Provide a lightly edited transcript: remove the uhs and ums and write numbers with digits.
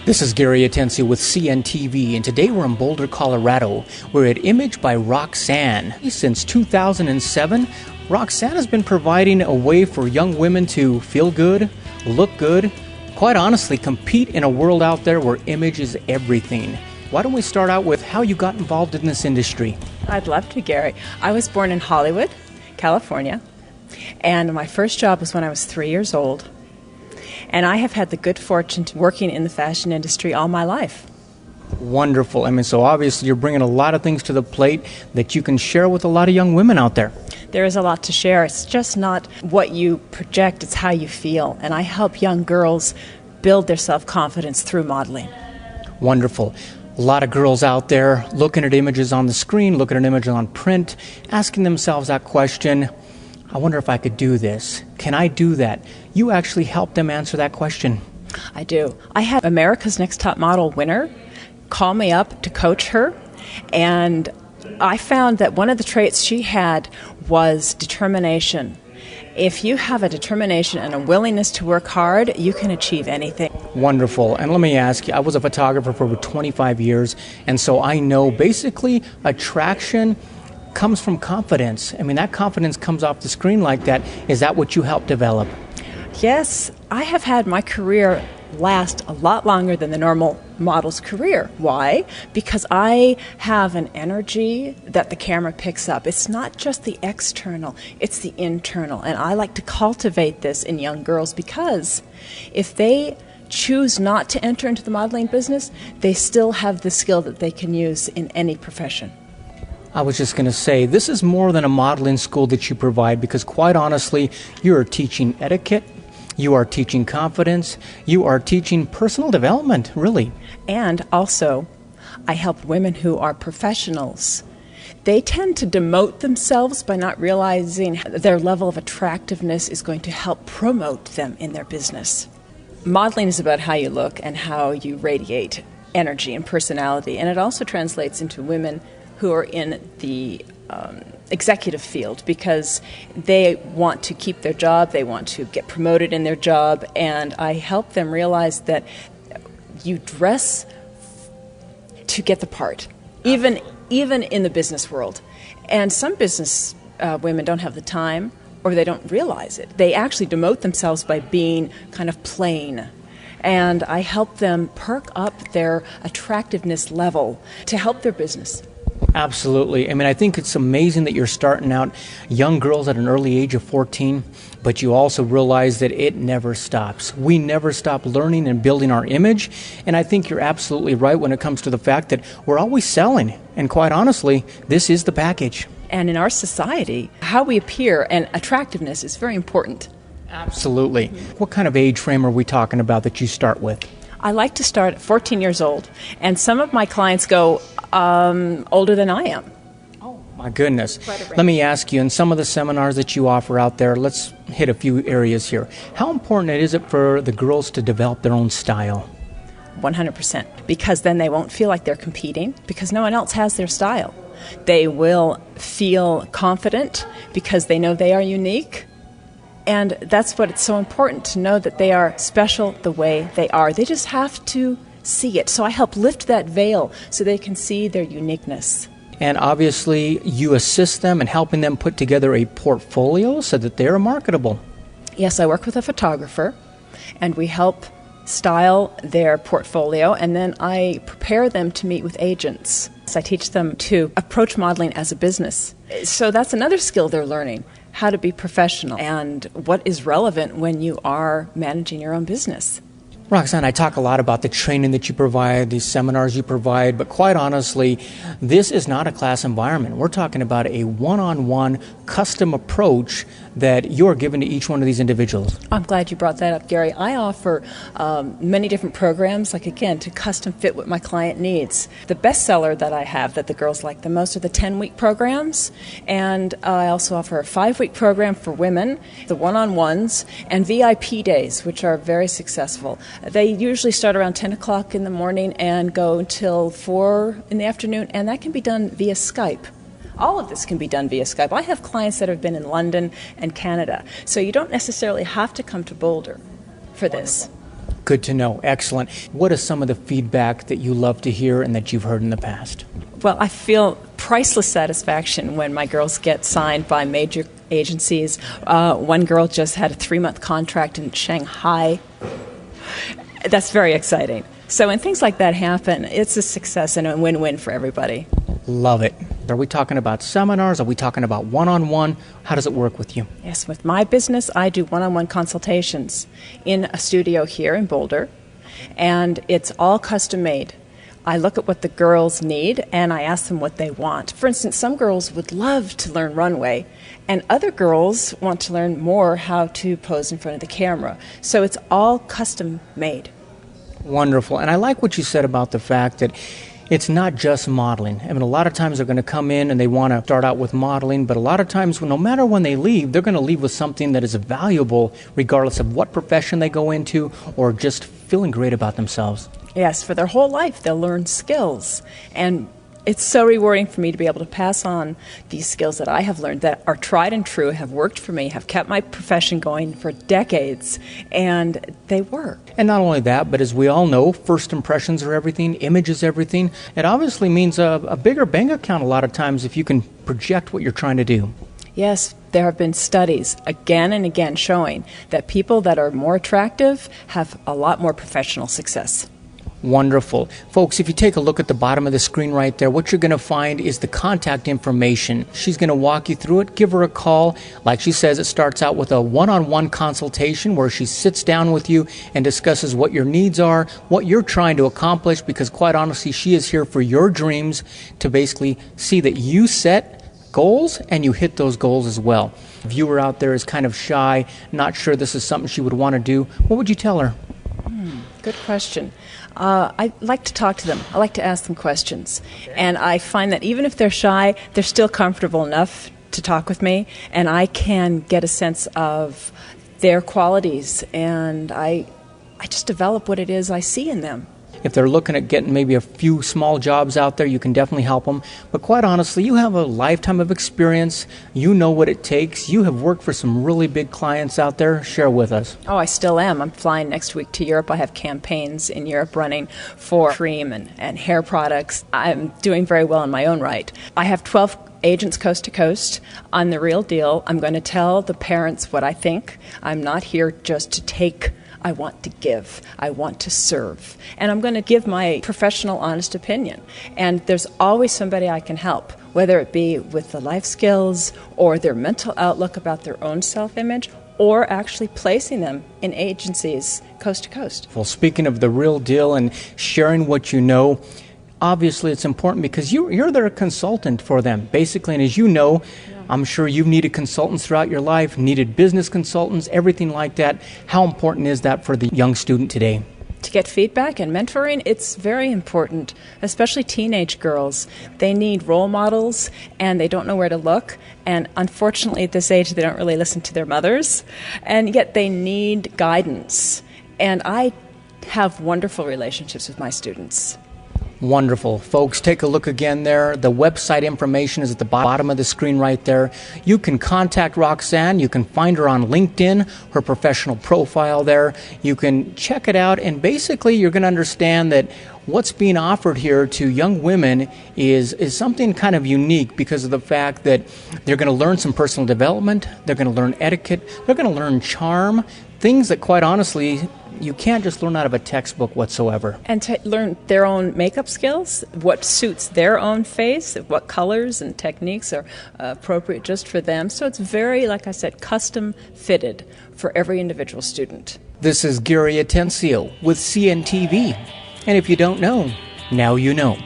This is Gary Atencio with CNTV, and today we're in Boulder, Colorado. We're at Image by Roxanne. Since 2007, Roxanne has been providing a way for young women to feel good, look good, quite honestly, compete in a world out there where image is everything. Why don't we start out with how you got involved in this industry? I'd love to, Gary. I was born in Hollywood, California, and my first job was when I was 3 years old. And I have had the good fortune to working in the fashion industry all my life. Wonderful. I mean, so obviously you're bringing a lot of things to the plate that you can share with a lot of young women out there. There is a lot to share. It's just not what you project, it's how you feel. And I help young girls build their self-confidence through modeling. Wonderful. A lot of girls out there looking at images on the screen, looking at images on print, asking themselves that question, I wonder if I could do this. Can I do that? You actually help them answer that question. I do. I had America's Next Top Model winner call me up to coach her, and I found that one of the traits she had was determination. If you have a determination and a willingness to work hard, you can achieve anything. Wonderful. And let me ask you, I was a photographer for over 25 years, and so I know basically attraction comes from confidence. I mean, that confidence comes off the screen like that. Is that what you help develop? Yes, I have had my career last a lot longer than the normal model's career. Why? Because I have an energy that the camera picks up. It's not just the external, it's the internal. And I like to cultivate this in young girls because if they choose not to enter into the modeling business, they still have the skill that they can use in any profession. I was just going to say, this is more than a modeling school that you provide because quite honestly, you are teaching etiquette, you are teaching confidence, you are teaching personal development, really. And also, I help women who are professionals. They tend to demote themselves by not realizing their level of attractiveness is going to help promote them in their business. Modeling is about how you look and how you radiate energy and personality, and it also translates into women who are in the executive field because they want to keep their job, they want to get promoted in their job, and I help them realize that you dress to get the part, even in the business world. And some business women don't have the time or they don't realize it. They actually demote themselves by being kind of plain. And I help them perk up their attractiveness level to help their business. Absolutely. I mean, I think it's amazing that you're starting out young girls at an early age of 14, but you also realize that it never stops. We never stop learning and building our image, and I think you're absolutely right when it comes to the fact that we're always selling, and quite honestly, this is the package. And in our society, how we appear and attractiveness is very important. Absolutely. What kind of age frame are we talking about that you start with? I like to start at 14 years old, and some of my clients go older than I am. Oh, my goodness. Let me ask you, in some of the seminars that you offer out there, let's hit a few areas here. How important is it for the girls to develop their own style? 100%, because then they won't feel like they're competing, because no one else has their style. They will feel confident because they know they are unique. And that's what it's so important to know that they are special the way they are. They just have to see it. So I help lift that veil so they can see their uniqueness. And obviously you assist them in helping them put together a portfolio so that they're marketable. Yes, I work with a photographer and we help style their portfolio, and then I prepare them to meet with agents. So I teach them to approach modeling as a business. So that's another skill they're learning. How to be professional and what is relevant when you are managing your own business. Roxanne, I talk a lot about the training that you provide, these seminars you provide, but quite honestly, this is not a class environment. We're talking about a one-on-one custom approach that you're giving to each one of these individuals. I'm glad you brought that up, Gary. I offer many different programs, like again, to custom fit what my client needs. The best seller that I have that the girls like the most are the 10-week programs, and I also offer a 5-week program for women, the one-on-ones, and VIP days, which are very successful. They usually start around 10 o'clock in the morning and go until 4 in the afternoon, and that can be done via Skype. All of this can be done via Skype. I have clients that have been in London and Canada, so you don't necessarily have to come to Boulder for this. Good to know. Excellent. What is some of the feedback that you love to hear and that you've heard in the past? Well, I feel priceless satisfaction when my girls get signed by major agencies. One girl just had a 3-month contract in Shanghai. That's very exciting. So when things like that happen, it's a success and a win-win for everybody. Love it. Are we talking about seminars? Are we talking about one-on-one? How does it work with you? Yes, with my business, I do one-on-one consultations in a studio here in Boulder, and it's all custom-made. I look at what the girls need, and I ask them what they want. For instance, some girls would love to learn runway, and other girls want to learn more how to pose in front of the camera. So it's all custom-made. Wonderful. And I like what you said about the fact that it's not just modeling. I mean, a lot of times they're going to come in and they want to start out with modeling, but a lot of times, no matter when they leave, they're going to leave with something that is valuable regardless of what profession they go into or just feeling great about themselves. Yes, for their whole life they'll learn skills. And it's so rewarding for me to be able to pass on these skills that I have learned that are tried and true, have worked for me, have kept my profession going for decades, and they work. And not only that, but as we all know, first impressions are everything, image is everything. It obviously means a bigger bank account a lot of times if you can project what you're trying to do. Yes, there have been studies again and again showing that people that are more attractive have a lot more professional success. Wonderful. Folks, if you take a look at the bottom of the screen right there, what you're going to find is the contact information. She's going to walk you through it. Give her a call. Like she says, it starts out with a one-on-one consultation where she sits down with you and discusses what your needs are, what you're trying to accomplish, because quite honestly, she is here for your dreams to basically see that you set goals and you hit those goals as well. The viewer out there is kind of shy, not sure this is something she would want to do. What would you tell her? Good question. I like to talk to them. I like to ask them questions. And I find that even if they're shy, they're still comfortable enough to talk with me, and I can get a sense of their qualities, and I just develop what it is I see in them. If they're looking at getting maybe a few small jobs out there, you can definitely help them. But quite honestly, you have a lifetime of experience. You know what it takes. You have worked for some really big clients out there. Share with us. Oh, I still am. I'm flying next week to Europe. I have campaigns in Europe running for cream and hair products. I'm doing very well in my own right. I have 12 agents coast to coast on The Real Deal. I'm going to tell the parents what I think. I'm not here just to take. I want to give. I want to serve. And I'm going to give my professional, honest opinion. And there's always somebody I can help, whether it be with the life skills or their mental outlook about their own self-image, or actually placing them in agencies coast to coast. Well, speaking of The Real Deal and sharing what you know, obviously it's important because you're their consultant for them, basically. And as you know, I'm sure you've needed consultants throughout your life, needed business consultants, everything like that. How important is that for the young student today? To get feedback and mentoring, it's very important, especially teenage girls. They need role models, and they don't know where to look. And unfortunately, at this age, they don't really listen to their mothers, and yet they need guidance. And I have wonderful relationships with my students. Wonderful. Folks, take a look again there. The website information is at the bottom of the screen right there. You can contact Roxanne. You can find her on LinkedIn, her professional profile there. You can check it out, and basically you're going to understand that what's being offered here to young women is something kind of unique because of the fact that they're going to learn some personal development, they're going to learn etiquette, they're going to learn charm, things that quite honestly you can't just learn out of a textbook whatsoever. And to learn their own makeup skills, what suits their own face, what colors and techniques are appropriate just for them. So it's very, like I said, custom fitted for every individual student. This is Gary Atencio with CNTV. And if you don't know, now you know.